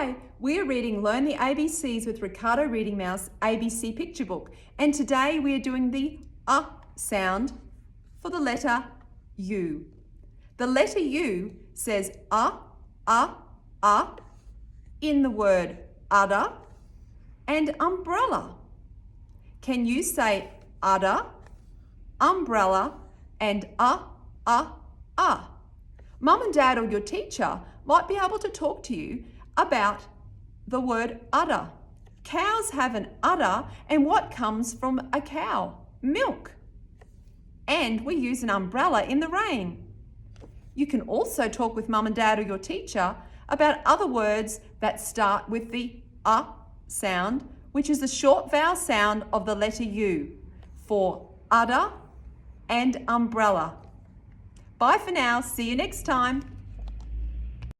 Hi, we're reading Learn the ABCs with Ricardo Reading Mouse ABC Picture Book, and today we are doing the sound for the letter U. The letter U says in the word udder and umbrella. Can you say udder, umbrella, and Mum and Dad or your teacher might be able to talk to you about the word udder. Cows have an udder, and what comes from a cow? Milk. And we use an umbrella in the rain. You can also talk with Mum and Dad or your teacher about other words that start with the sound, which is the short vowel sound of the letter U for udder and umbrella. Bye for now. See you next time.